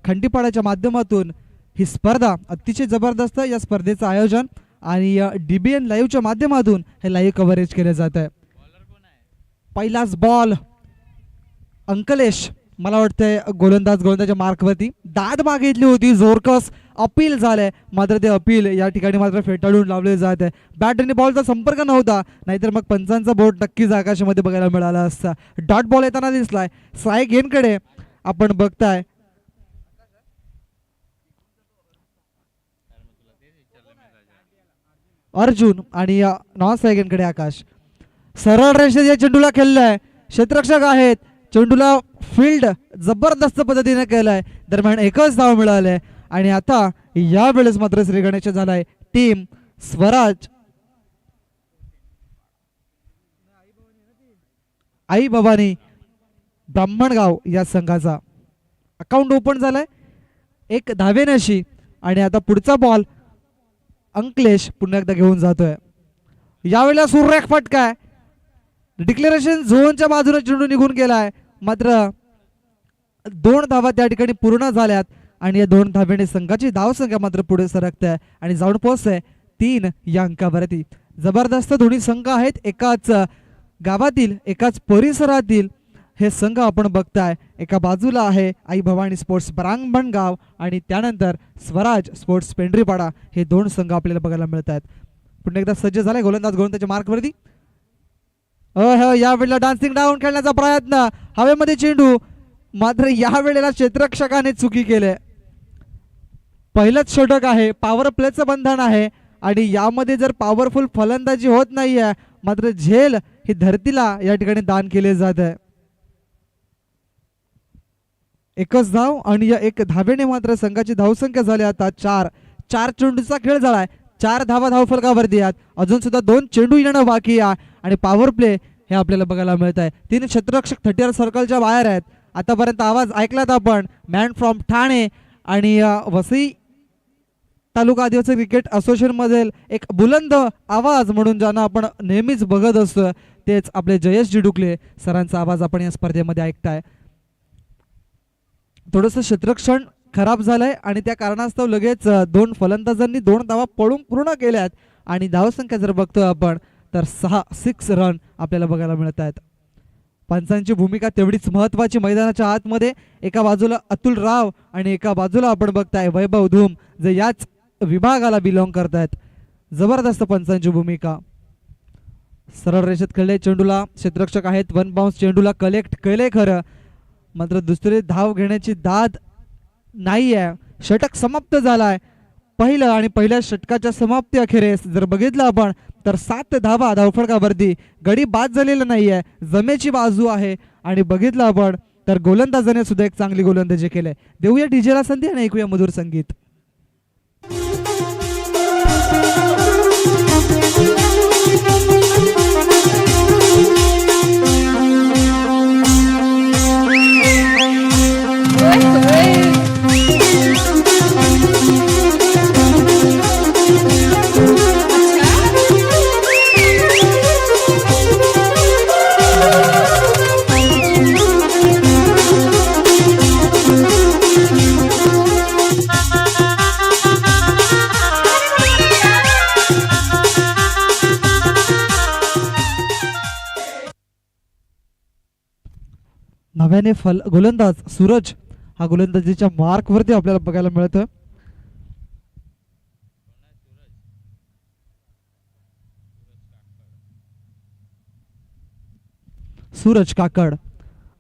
खंडीपाड्याच्या माध्यमातून ही स्पर्धा अतिशय जबरदस्त या स्पर्धेचं आयोजन आणि DBN लाईव्हच्या माध्यमातून हे लाईव्ह कव्हरेज केलं जात आहे. पहिलाच बॉल अंकलेश मला वाटतंय गोलंदाजाच्या मार्कवरती दाद मागितली होती, जोरकस अपील झालंय, मात्र ते अपील या ठिकाणी मात्र फेटाळून लावले जात आहे. बॅट आणि बॉलचा संपर्क नव्हता, नाहीतर मग पंचांचा बोट नक्कीच आकाशामध्ये बघायला मिळाला असता. डॉट बॉल येताना दिसलाय साय गेनकडे आपण बघताय. अर्जुन आणि नॉन सायगनकडे आकाश. सरळ रेषेत या चेंडूला खेळलाय, क्षेत्ररक्षक आहेत, चेंडूला फील्ड जबरदस्त पद्धतीने केलाय, दरम्यान एकच धाव मिळाले. आणि आता यावेळेस मात्र श्री गणेश झालाय टीम स्वराज आई भवानी ब्राह्मणगाव या संघाचा अकाउंट ओपन झालाय 1 धावेनशी. आणि आता पुढचा बॉल अंकलेश पुन्हा एकदा घेऊन जातोय. यावेळेला सुरेख फटका आहे, डिक्लेरेशन झोनच्या बाजूने चेंडू निघून गेलाय, मात्र 2 धावा त्या ठिकाणी पूर्ण झाल्यात. आणि या 2 धावेने संघाची धावसंख्या मात्र पुढे सरकते आणि जाऊन पोहोचते 3 या अंकावरती. जबरदस्त दोन्ही संघ आहेत, एकाच गावातील एकाच परिसरातील हे संघ आपण बघताय. एका बाजूला आहे आई भवानी स्पोर्ट्स ब्राह्मणगाव आणि त्यानंतर स्वराज स्पोर्ट्स पेंढरीपाडा, हे 2 संघ आपल्याला बघायला मिळत आहेत. पुन्हा एकदा सज्ज झालाय गोलंदाजाच्या मार्कवरती. यावेळेला डान्सिंग डाऊन खेळण्याचा प्रयत्न, हवेमध्ये चेंडू, मात्र यावेळेला क्षेत्ररक्षकाने चुकी केले. पहिलंच षटक आहे, पॉवर प्लेचं बंधन आहे आणि यामध्ये जर पॉवरफुल फलंदाजी होत नाहीये, मात्र झेल ही धरतीला या ठिकाणी दान केले जात आहे. एकच धाव आणि या 1 धावेने मात्र संघाची धावसंख्या झाली आता 4. 4 चेंडूचा खेळ झालाय, 4 धावा धावफलकावरती आहेत, अजून सुद्धा 2 चेंडू येणं बाकी आहे आणि पॉवर प्ले हे आपल्याला बघायला मिळत आहे. 3 क्षेत्ररक्षक 30 सर्कलच्या बाहेर आहेत. आतापर्यंत आवाज ऐकलात आपण मॅन फ्रॉम ठाणे आणि वसई तालुका आदिवासी क्रिकेट असोसिएशन मधील एक बुलंद आवाज म्हणून ज्यांना आपण नेहमीच बघत असतो, तेच आपले जयेश डुकले सरांचा आवाज आपण या स्पर्धेमध्ये ऐकताय. थोडंसं क्षेत्ररक्षण खराब झालंय आणि त्या कारणास्तव लगेच 2 फलंदाजांनी 2 धावा पळून पूर्ण केल्यात आणि धावसंख्या जर बघतोय आपण तर 6 रन आपल्याला बघायला मिळत आहेत. पंचांची भूमिका तेवढीच महत्वाची मैदानाच्या आतमध्ये. एका बाजूला अतुल राव आणि एका बाजूला आपण बघताय वैभव धूम, जे याच विभागाला बिलॉंग करतायत. जबरदस्त पंचांची भूमिका. सरळ रेषेत खेळले, चेंडूला क्षेत्ररक्षक आहेत, 1 बाउन्स चेंडूला कलेक्ट केले खरं, मात्र दुसरी धाव घेण्याची दाद नाहीये. षटक समाप्त झालाय. पहिलं आणि पहिल्या षटकाच्या समाप्ती अखेरीस जर बघितलं आपण तर 7 धावा धावफलकावरती. गडी बाद झालेला नाहीये, जमेची बाजू आहे आणि बघितलं आपण तर गोलंदाजाने सुद्धा एक चांगली गोलंदाजी केली. देऊया डीजेला संधी आणि ऐकूया मधुर संगीत. नव्याने गोलंदाज सूरज हा गोलंदाजीच्या मार्कवरती आपल्याला बघायला मिळतं. सूरज काकड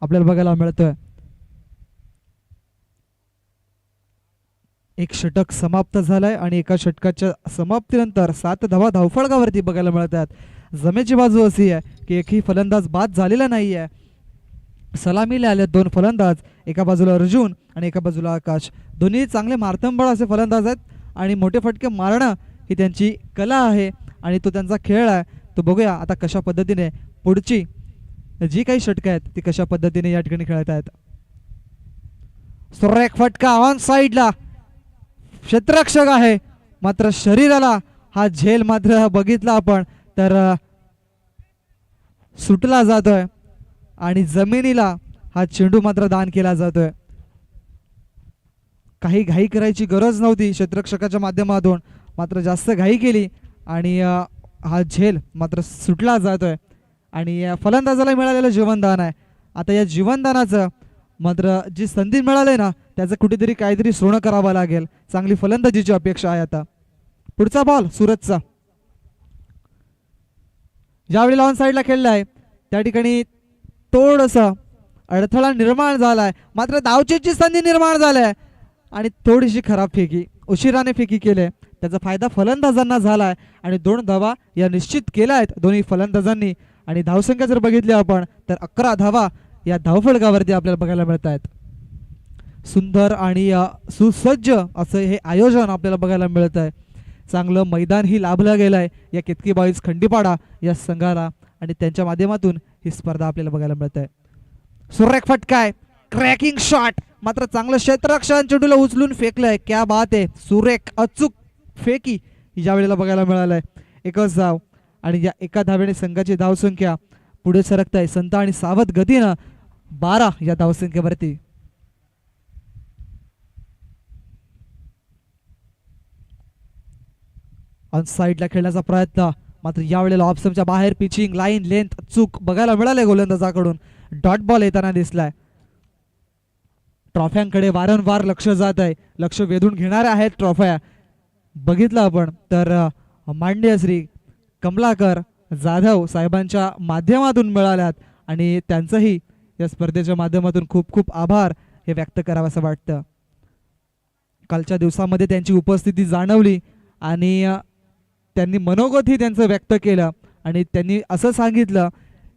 आपल्याला बघायला मिळतोय. एक षटक समाप्त झालाय आणि एका षटकाच्या समाप्तीनंतर 7 धावा धावफलकावरती बघायला मिळतात. जमेची बाजू अशी आहे की एकही फलंदाज बाद झालेला नाहीये. सलामीला आले 2 फलंदाज, एका बाजूला अर्जुन आणि एका बाजूला आकाश. दोन्ही चांगले मारतंबळ असे फलंदाज आहेत आणि मोठे फटके मारणं ही त्यांची कला आहे आणि तो त्यांचा खेळ आहे. तो बघूया आता कशा पद्धतीने पुढची जी काही षटकं आहेत ती कशा पद्धतीने या ठिकाणी खेळत आहेत. सुरेख फटका ऑन साइडला, क्षेत्ररक्षक आहे, मात्र शरीराला हा झेल मात्र बघितला आपण तर सुटला जातोय आणि जमिनीला हा चेंडू मात्र दान केला जातोय. काही घाई करायची गरज नव्हती क्षेत्ररक्षकाच्या माध्यमातून, मात्र जास्त घाई केली आणि हा झेल मात्र सुटला जातोय आणि फलंदाजाला मिळालेलं जीवनदान आहे. आता या जीवनदानाचं मात्र जी संधी मिळाली ना त्याचं कुठेतरी काहीतरी सोनं करावं लागेल. चांगली फलंदाजीची अपेक्षा आहे. आता पुढचा बॉल सुरतचा, ज्यावेळी ऑन साईडला खेळलाय त्या ठिकाणी थोडंसं अडथळा निर्माण झालाय, मात्र धावचीची संधी निर्माण झालाय आणि थोडीशी खराब फेकी, उशिराने फेकी केले, त्याचा फायदा फलंदाजांना झालाय आणि 2 धावा या निश्चित केल्या आहेत दोन्ही फलंदाजांनी. आणि धावसंख्या जर बघितली आपण तर 11 धावा या धावफलकावरती आपल्याला बघायला मिळत आहेत. सुंदर आणि सुसज्ज असं हे आयोजन आपल्याला बघायला मिळत आहे. चांगलं मैदानही लाभलं गेलं आहे या केतकी बॉईज खंडीपाडा या संघाला आणि त्यांच्या माध्यमातून ही स्पर्धा आपल्याला बघायला मिळत आहे. सुरेख फटकाय, क्रॅकिंग शॉट, मात्र चांगलं क्षेत्ररक्षण चेंडूला उचलून फेकलंय. क्या बात आहे, सुरेख अचूक फेकी या वेळेला बघायला मिळालंय. एकच धाव आणि या एका धावेने संघाची धावसंख्या पुढे सरकत आहे संत आणि सावध गतीनं 12 या धावसंख्येवरती. ऑन साईडला खेळण्याचा प्रयत्न, मात्र यावेळेला ऑप्शनच्या बाहेर पिचिंग लाईन लेंथ चूक बघायला मिळाले गोलंदाजाकडून. डॉट बॉल येताना दिसलाय. ट्रॉफ्यांकडे वारंवार लक्ष जात आहे, लक्ष वेधून घेणाऱ्या आहेत ट्रॉफ्या. बघितलं आपण तर माननीय श्री कमलाकर जाधव साहेबांच्या माध्यमातून मिळाल्यात आणि त्यांचंही या स्पर्धेच्या माध्यमातून खूप खूप आभार हे व्यक्त करावंसं वाटतं. कालच्या दिवसामध्ये त्यांची उपस्थिती जाणवली आणि त्यांनी मनोगतही त्यांचं व्यक्त केलं आणि त्यांनी असं सांगितलं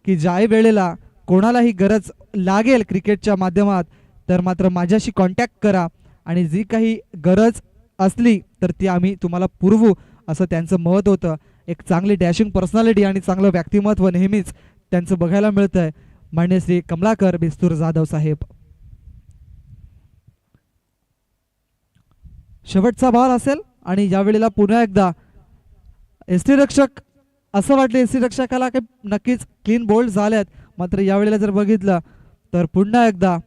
की ज्या वेळेला कोणालाही गरज लागेल क्रिकेटच्या माध्यमात तर मात्र माझ्याशी कॉन्टॅक्ट करा आणि जी काही गरज असली तर ती आम्ही तुम्हाला पुरवू, असं त्यांचं मत होतं. एक चांगली डॅशिंग पर्सनॅलिटी आणि चांगलं व्यक्तिमत्व नेहमीच त्यांचं बघायला मिळतं आहे मान्य श्री कमलाकर बिस्तूर जाधव साहेब. शेवटचा बॉल असेल आणि यावेळेला पुन्हा एकदा यष्टीरक्षक असं वाटलं यष्टीरक्षकाला काही नक्कीच क्लीन बोल्ड झाल्यात, मात्र यावेळेला जर बघितलं तर पुन्हा एकदा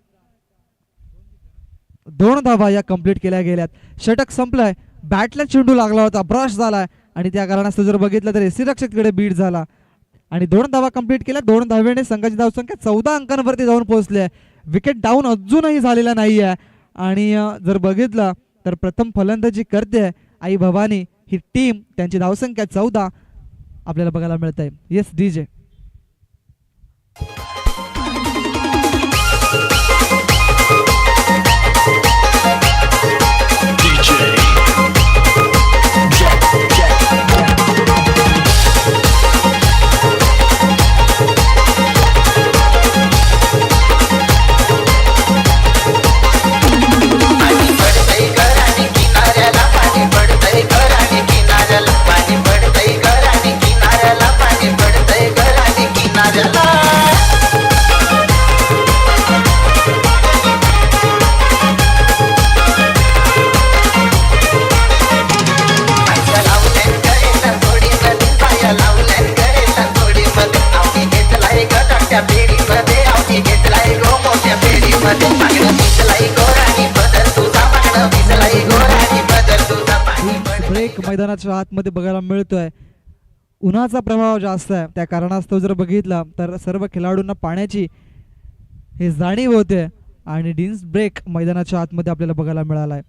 2 धावा या कंप्लीट केल्या गेल्यात. षटक संपलाय, बॅटला चेंडू लागला होता, ब्रश झालाय आणि त्या कारणास्तव जर बघितलं तर यष्टीरक्षककडे बीट झाला आणि 2 धावा कंप्लीट केल्या. 2 धावेने संघाची धावसंख्या 14 अंकांवरती जाऊन पोहोचली आहे. विकेट डाऊन अजूनही झालेला नाही आहे आणि जर बघितलं तर प्रथम फलंदाजी करते आई भवानी ही टीम, त्यांची धावसंख्या 14 आपल्याला बघायला मिळत आहे. Yes DJ. ब्रेक मैदानाच्या आतमध्ये बघायला मिळतोय. उन्हाचा प्रभाव जास्त आहे, त्या कारणास्तव जर बघितला तर सर्व खेळाडूंना पाण्याची हे जाणीव होते आणि टेनिस ब्रेक मैदानाच्या आतमध्ये आपल्याला बघायला मिळाला आहे.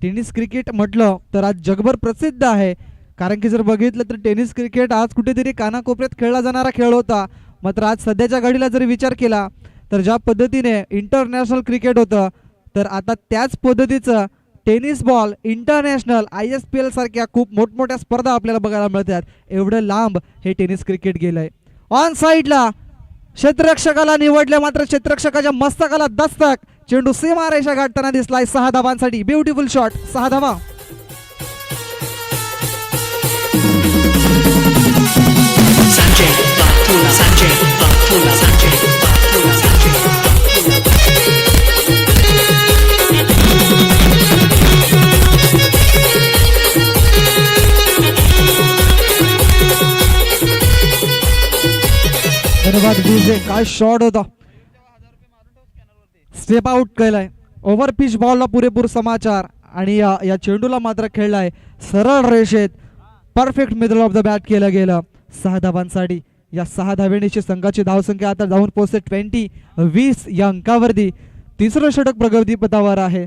टेनिस क्रिकेट म्हटलं तर आज जगभर प्रसिद्ध आहे, कारण की जर बघितलं तर टेनिस क्रिकेट आज कुठेतरी कानाकोपऱ्यात खेळला जाणारा खेळ होता, मात्र आज सध्याच्या घडीला जर विचार केला तर ज्या पद्धतीने इंटरनॅशनल क्रिकेट होतं तर आता त्याच पद्धतीचं टेनिस बॉल इंटरनॅशनल ISPL सारख्या खूप मोठमोठ्या स्पर्धा आपल्याला बघायला मिळतात. एवढं लांब हे टेनिस क्रिकेट गेलंय. ऑन साईडला क्षेत्ररक्षकाला निवडले, मात्र क्षेत्ररक्षकाच्या मस्तकाला दस्तक, चेंडू सीमारेषा गाठताना दिसलाय. 6 धावांसाठी ब्युटिफुल शॉट, 6 धावा. धन्यवाद डीजे. काय शॉट होता, स्टेप आउट केलाय. ओव्हर पिच बॉलला पुरेपूर समाचार आणि या चेंडूला मात्र खेळलाय सरळ रेषेत, perfect middle of the bat केलं गेलं 6 धावांसाठी. या 6 धावेनिशी संघाची धावसंख्या आता जाऊन पोहोचते 20 या अंकावरती. तिसरं षटक प्रगती पथावर आहे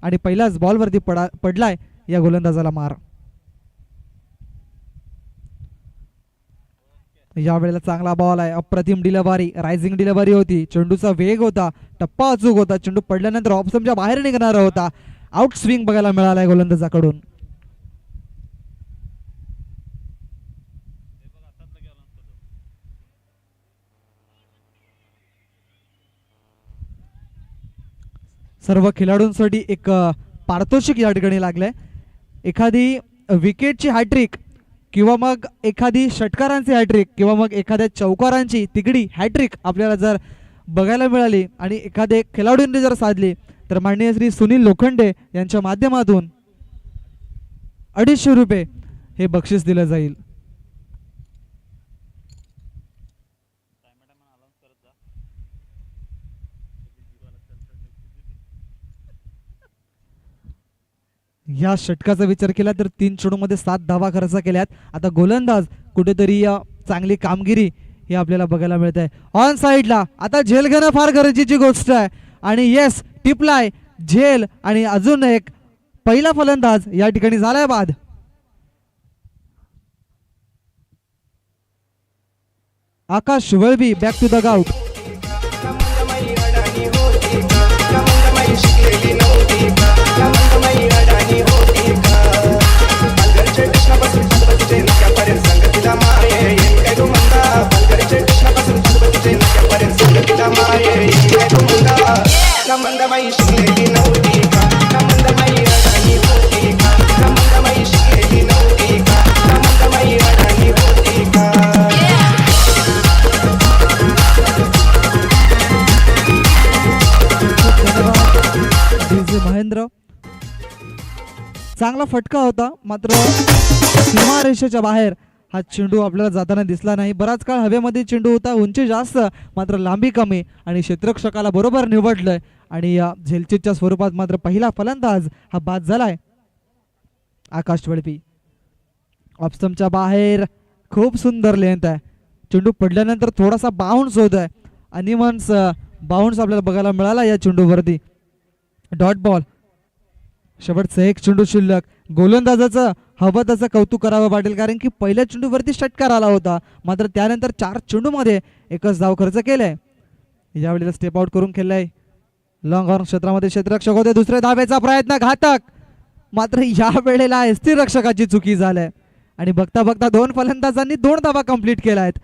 आणि पहिल्याच बॉलवरती पडलाय या गोलंदाजाला मार. यावेळेला चांगला बॉल आहे, अप्रतिम डिलिव्हरी, रायझिंग डिलिव्हरी होती, चेंडूचा वेग होता, टप्पा अचूक होता, चेंडू पडल्यानंतर ऑप्शनच्या बाहेर निघणारा होता. आउट स्विंग बघायला मिळालाय गोलंदाजाकडून. सर्व खेळाडूंसाठी एक पारितोषिक या ठिकाणी लागलंय. एखादी विकेटची हॅट्रिक किंवा मग एखादी षटकारांची हॅट्रिक किंवा मग एखाद्या चौकारांची तिकडी हॅट्रिक आपल्याला जर बघायला मिळाली आणि एखाद्या खेळाडूंनी जर साधली तर माननीय श्री सुनील लोखंडे यांच्या माध्यमातून 250 रुपये हे बक्षीस दिलं जाईल. या षटकाचा विचार केला तर 3 चेंडूमध्ये 7 धावा खर्च केल्यात. आता गोलंदाज कुठेतरी चांगली कामगिरी हे आपल्याला बघायला मिळत आहे. ऑन साईडला आता झेल घेणं फार गरजेची गोष्ट आहे आणि येस टिपलाय झेल आणि अजून एक पहिला फलंदाज या ठिकाणी झालाय बाद. Akash Valvi back to the gout. Mahendra चांगला फटका होता, मात्र सीमारेषेच्या बाहेर हा चेंडू आपल्याला जाताना दिसला नाही. बराच काळ हवेमध्ये चेंडू होता, उंची जास्त मात्र लांबी कमी आणि क्षेत्ररक्षकाला बरोबर निवडलंय आणि या झेलचीच्या स्वरूपात मात्र पहिला फलंदाज हा बाद झालाय आकाश वळवी. ऑप्स्टमच्या बाहेर खूप सुंदर लेंथ आहे, चेंडू पडल्यानंतर थोडासा बाउन्स होत आहे, अनिमन्स बाउन्स आपल्याला बघायला मिळाला या चेंडूवरती. डॉट बॉल, शेवटचा एक चेंडू शिल्लक. गोलंदाजाचं हवं त्याचं कौतुक करावं वाटेल, कारण की पहिल्या चेंडूवरती षटकार आला होता, मात्र त्यानंतर 4 चेंडूमध्ये एकच धाव खर्च केलाय. यावेळेला स्टेप आउट करून खेळलाय, लॉंग ऑन क्षेत्रामध्ये क्षेत्ररक्षक होते, दुसऱ्या धावेचा प्रयत्न घातक, मात्र या वेळेला रक्षकाची चुकी झाल्या आणि बघता बघता 2 फलंदाजांनी 2 धावा कंप्लीट केल्या आहेत.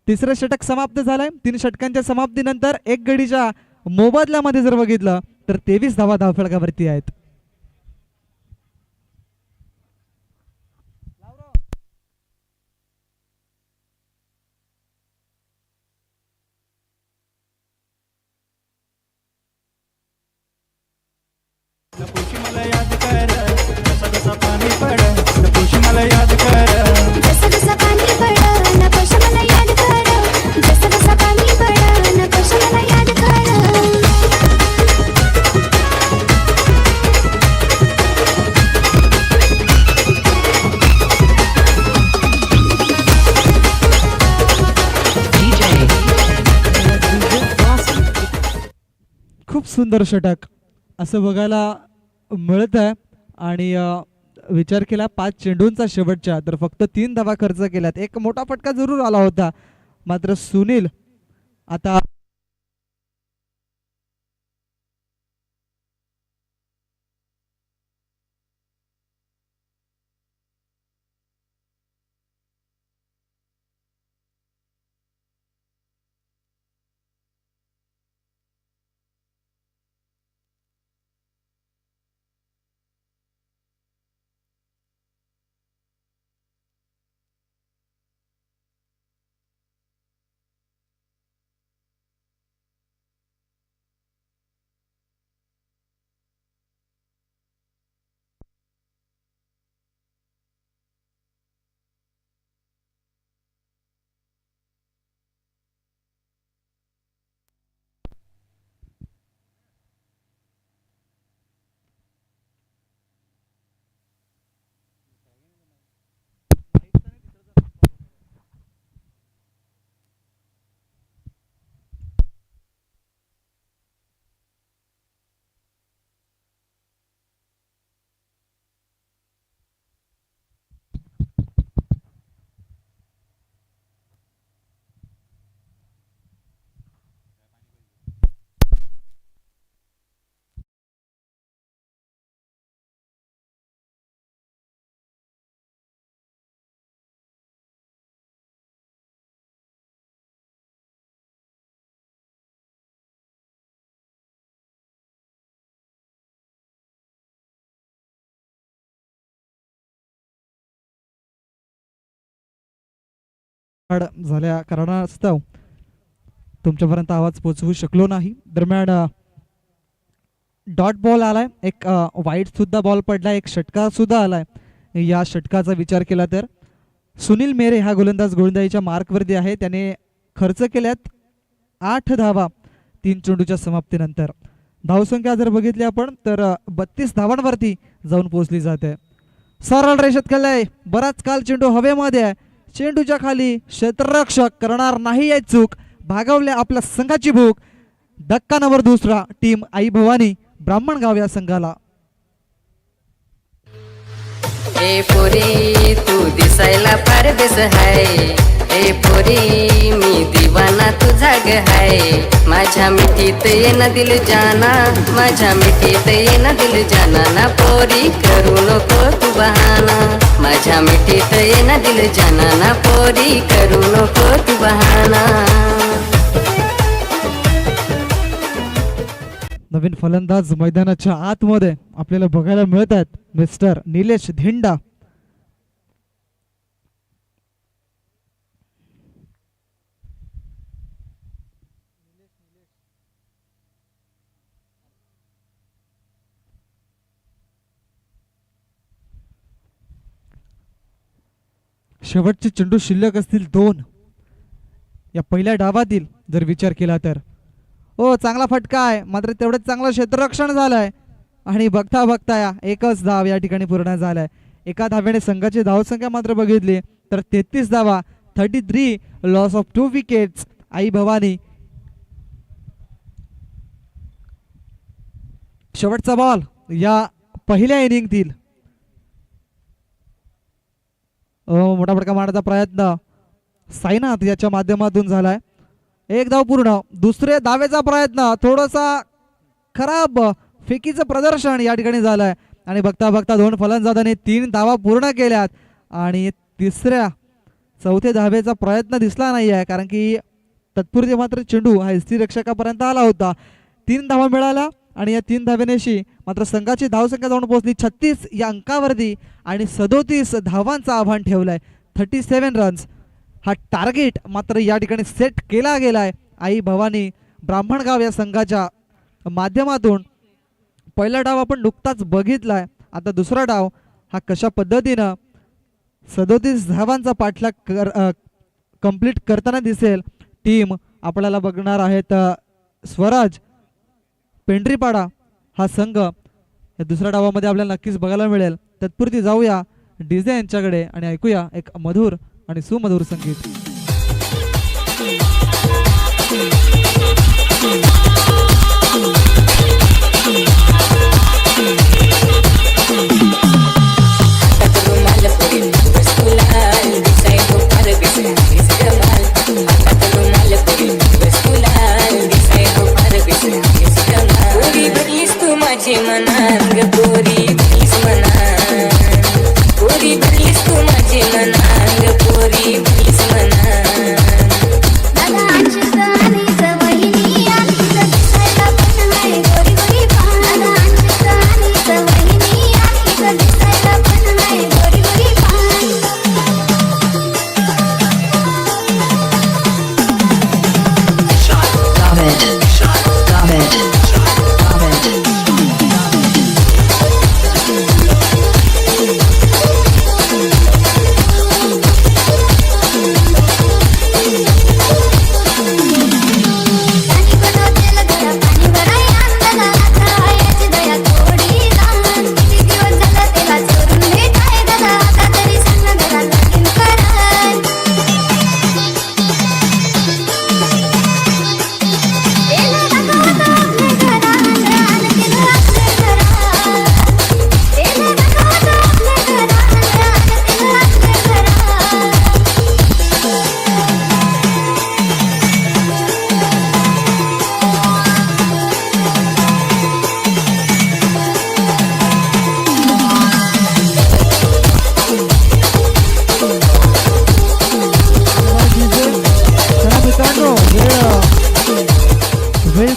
तिसरं षटक समाप्त झालंय. 3 षटकांच्या समाप्तीनंतर 1 गडीच्या मोबदल्यामध्ये जर बघितलं तर 23 धावा धावफलकावरती आहेत. मला याद कर जसा जसा पाणी पड नकोशी मला याद कर जसा जसा पाणी पड नकोशी मला याद कर जसा जसा पाणी पड नकोशी मला याद कर. खूप सुंदर षटक असं बघायला मिळत आहे आणि विचार केला 5 चेंडूंचा शेवटच्या तर फक्त 3 धावा खर्च केल्यात. एक मोठा फटका जरूर आला होता, मात्र सुनील आता झाल्या कारणास्तव तुमच्यापर्यंत आवाज पोहोचवू शकलो नाही. दरम्यान डॉट बॉल आलाय, एक वाईट सुद्धा बॉल पडलाय, एक षटकार सुद्धा आलाय. या षटकाचा विचार केला तर सुनील मेरे हा गोलंदाज गोलंदाजीच्या मार्कवरती आहे. त्याने खर्च केल्यात 8 धावा 3 चेंडूच्या समाप्तीनंतर. धावसंख्या जर बघितली आपण तर 32 धावांवरती जाऊन पोहोचली जाते. सरळ रेषेत खेळलाय, बराच काल चेंडू हवेमध्ये आहे, चेंडूच्या खाली क्षेत्ररक्षक करणार नाही आहे चूक, भागवले आपल्या संघाची भूक. धक्का नंबर 2 टीम आई भवानी ब्राह्मणगाव या संघाला. ए पोरी तू दिसायला फार बेस हाय, ए पोरी मी दिवाना तुझा ग हाय. माझ्या मिठीत ये ना दिल जाना, माझ्या मिठीत ये ना दिल जाना. ना पोरी करू नको तू बहाना, माझ्या मिठीत ये ना दिल जाना. ना पोरी करू नको तू बहाना. नवीन फलंदाज मैदानाच्या आतमध्ये आपल्याला बघायला मिळत आहेत, मिस्टर निलेश धिंडा. शेवटचे चेंडू शिल्लक असतील 2 या पहिल्या डावातील जर विचार केला तर. ओ चांगला फटका आहे, मात्र तेवढंच चांगलं क्षेत्ररक्षण झालंय आणि बघता बघता या एकच धाव या ठिकाणी पूर्ण झालाय. एका धावेने संघाची धावसंख्या मात्र बघितली तर 33 धावा, 33 लॉस ऑफ 2 विकेट्स. आई भवानी. शेवटचा बॉल या पहिल्या इनिंगतील. मोठा फटका मारण्याचा प्रयत्न साईनाथ याच्या माध्यमातून झालाय. 1 धाव पूर्ण. दुसरे धावेचा प्रयत्न, थोडासा खराब फेकीचं प्रदर्शन या ठिकाणी झालंय आणि बघता बघता 2 फलंदाजांनी 3 धावा पूर्ण केल्यात आणि चौथ्या धावेचा प्रयत्न दिसला नाही आहे, कारण की तत्पुरते मात्र चेंडू हा यष्टीरक्षकापर्यंत आला होता. 3 धावा मिळाल्या आणि या 3 धावेनेशी मात्र संघाची धावसंख्या जाऊन पोहोचली 36 या अंकावरती आणि 37 धावांचं आव्हान ठेवलंय. 37 रन्स हा टार्गेट मात्र या ठिकाणी सेट केला गेलाय आई भवानी ब्राह्मणगाव या संघाच्या माध्यमातून. पहिला डाव आपण नुकताच बघितलाय, आता दुसरा डाव हा कशा पद्धतीनं 37 धावांचा पाठलाग कंप्लीट करताना दिसेल. टीम आपल्याला बघणार आहेत स्वराज पेंढरीपाडा हा संघ या दुसऱ्या डावामध्ये आपल्याला नक्कीच बघायला मिळेल. तत्पुरती जाऊया डीजे यांच्याकडे आणि ऐकूया एक मधुर आणि सुमधुर संगीत. माझी मनांग पोरी प्लीज म्हणा, पोरी प्लीज तू माझी मनांग पोरी प्लीज म्हणा.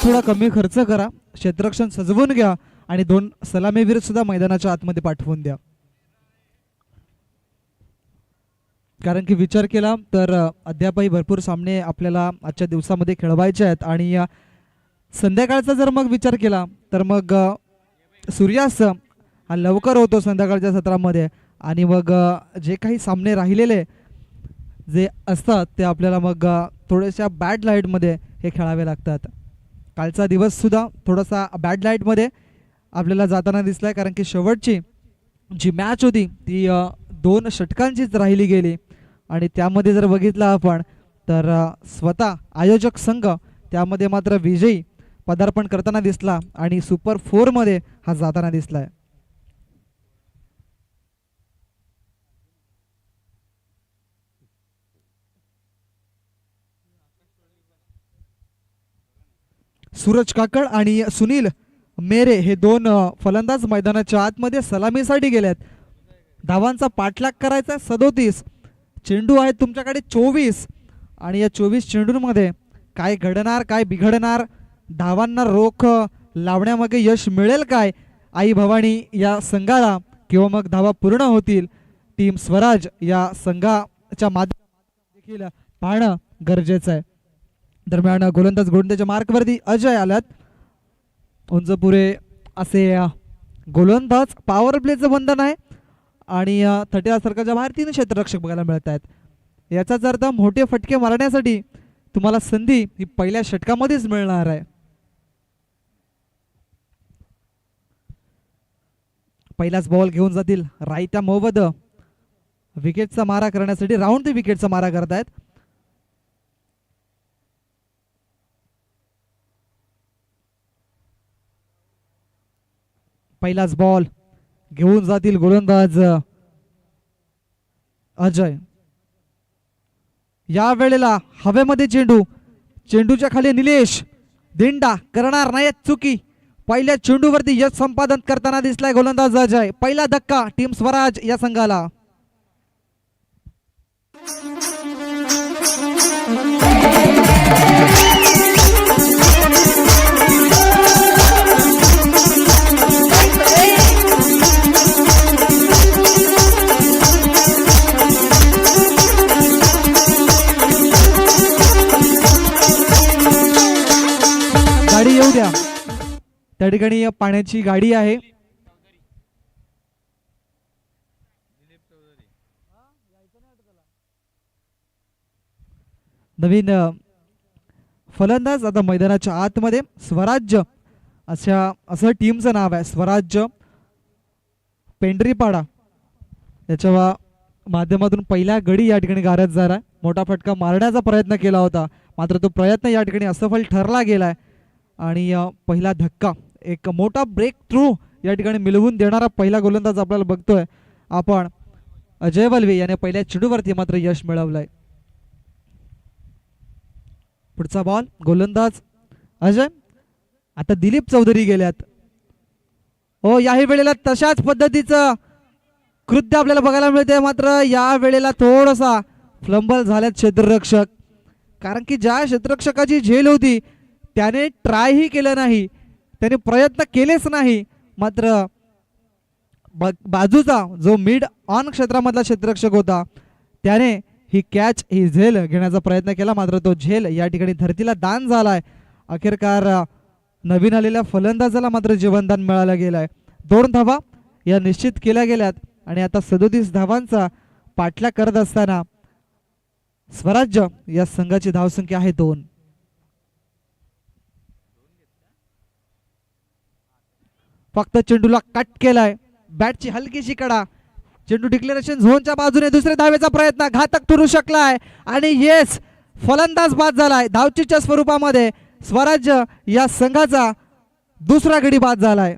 थोडा कमी खर्च करा, क्षेत्ररक्षण सजवून घ्या आणि 2 सलामीवीर सुद्धा मैदानाच्या आतमध्ये पाठवून द्या. कारण की विचार केला तर अद्यापही भरपूर सामने आपल्याला आजच्या दिवसामध्ये खेळवायचे आहेत आणि संध्याकाळचा जर मग विचार केला तर मग सूर्यास्त हा लवकर होतो संध्याकाळच्या सत्रामध्ये आणि मग जे काही सामने राहिलेले जे असतात ते आपल्याला मग थोड्याशा बॅड लाईटमध्ये हे खेळावे लागतात. कालचा दिवससुद्धा थोडासा बॅड लाईटमध्ये आपल्याला जाताना दिसला आहे कारण की शेवटची जी मॅच होती ती 2 षटकांचीच राहिली गेली आणि त्यामध्ये जर बघितलं आपण तर स्वतः आयोजक संघ त्यामध्ये मात्र विजयी पदार्पण करताना दिसला आणि सुपर 4मध्ये हा जाताना दिसला आहे. सूरज काकड आणि सुनील मेरे हे 2 फलंदाज मैदानाच्या आतमध्ये सलामीसाठी गेलेत. धावांचा पाठलाग करायचा 37, चेंडू आहेत तुमच्याकडे 24 आणि या 24 चेंडूंमध्ये काय घडणार काय बिघडणार, धावांना रोख लावण्यामागे यश मिळेल काय आई भवानी या संघाला किंवा मग धावा पूर्ण होतील टीम स्वराज या संघाच्या माध्यमातून देखील पाहणं गरजेचं आहे. दरम्यान गोलंदाज गोलंदाजच्या मार्कवरती अजय आलात. उंचपुरे असे गोलंदाज पॉवर प्लेचं बंधन आहे आणि 30 सर्कलच्या बाहेर 3 क्षेत्ररक्षक बघायला मिळत आहेत. याचाच अर्थ मोठे फटके मारण्यासाठी तुम्हाला संधी ही पहिल्या षटकामध्येच मिळणार आहे. पहिलाच बॉल घेऊन जातील रायत्या मोहम्मद विकेटचा मारा करण्यासाठी राऊंड ते विकेटचा मारा करतायत. पहिलाच बॉल घेऊन जातील गोलंदाज अजय. या वेळेला हवेमध्ये चेंडू, चेंडूच्या खाली निलेश दिंडा करणार नाही चुकी. पहिल्या चेंडूवरती यश संपादन करताना दिसलाय गोलंदाज अजय. पहिला धक्का टीम स्वराज या संघाला. गाडी येऊ द्या. त्या ठिकाणी पाण्याची गाडी आहे. नवीन फलंदाज आता मैदानाच्या आतमध्ये स्वराज्य असं टीमचं नाव आहे. स्वराज्य पेंढरीपाडा याच्या माध्यमातून पहिल्या गडी या ठिकाणी गारज झाला. मोठा फटका मारण्याचा प्रयत्न केला होता मात्र तो प्रयत्न या ठिकाणी असफल ठरला गेलाय आणि पहिला धक्का एक मोठा ब्रेक थ्रू या ठिकाणी मिळवून देणारा पहिला गोलंदाज आपल्याला बघतोय आपण. अजय वल्वे याने पहिल्या चेंडूवरती मात्र यश मिळवलंय. पुढचा बॉल गोलंदाज अजय. आता दिलीप चौधरी गेल्यात. हो याही वेळेला तशाच पद्धतीचं कृत्य आपल्याला बघायला मिळते मात्र या वेळेला थोडासा फ्लंबल झाल्यात क्षेत्ररक्षक कारण की ज्या क्षेत्ररक्षकाची झेल होती त्याने ट्रायही केलं नाही, त्याने प्रयत्न केलेच नाही मात्र बाजूचा जो मिड ऑन क्षेत्रामधला क्षेत्ररक्षक होता त्याने ही कॅच ही झेल घेण्याचा प्रयत्न केला मात्र तो झेल या ठिकाणी धरतीला दान झालाय. अखेरकार नवीन आलेल्या फलंदाजाला मात्र जीवनदान मिळालं गेलंय. 2 धावा या निश्चित केल्या गेल्यात आणि आता 37 धावांचा पाठलाग करत असताना स्वराज्य या संघाची धावसंख्या आहे 2. फक्त चेंडूला कट केलाय. बॅटची हलकीशी कडा. चेंडू डिक्लेरेशन झोनच्या बाजूने दुसऱ्या धावेचा प्रयत्न घातक ठरू शकलाय आणि येस फलंदाज बाद झालाय. धावचीच्या स्वरूपामध्ये स्वराज्य या संघाचा दुसरा गडी बाद झालाय.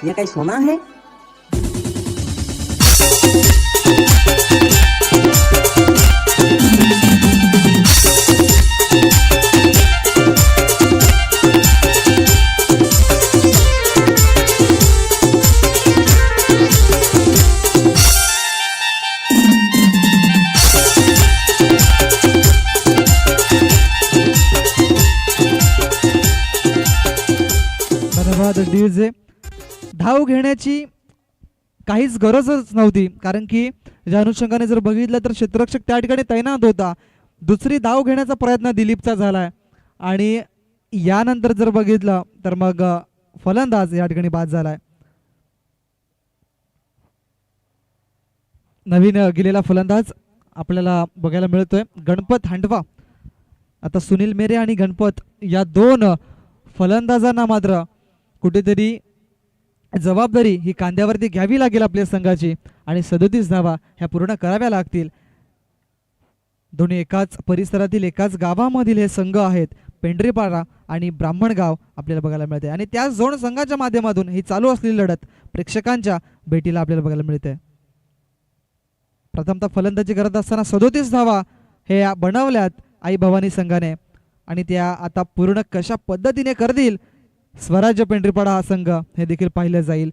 ये काही सोना है? जे धाव घेण्याची काहीच गरजच नव्हती, कारण की ज्या अनुषंगाने जर बघितलं तर क्षेत्ररक्षक त्या ठिकाणी तैनात होता. दुसरी धाव घेण्याचा प्रयत्न दिलीपचा झालाय आणि यानंतर जर बघितलं तर मग फलंदाज या ठिकाणी बाद झालाय. नवीन गेलेला फलंदाज आपल्याला बघायला मिळतोय गणपत हांडवा. आता सुनील मेरे आणि गणपत या दोन फलंदाजांना मात्र कुठेतरी जबाबदारी ही खांद्यावरती घ्यावी लागेल आपल्या संघाची आणि 37 धावा ह्या पूर्ण कराव्या लागतील. दोन्ही एकाच परिसरातील एकाच गावामधील हे संघ आहेत, पेंढरीपाडा आणि ब्राह्मणगाव आपल्याला बघायला मिळते आणि त्याच दोन संघाच्या माध्यमातून ही चालू असलेली लढत प्रेक्षकांच्या भेटीला आपल्याला बघायला मिळते. प्रथमतः फलंदाजी करत असताना 37 धावा हे बनवल्यात आई भवानी संघाने आणि त्या आता पूर्ण कशा पद्धतीने करतील स्वराज्य पेंढरीपाडा हा संघ हे देखील पाहिलं जाईल.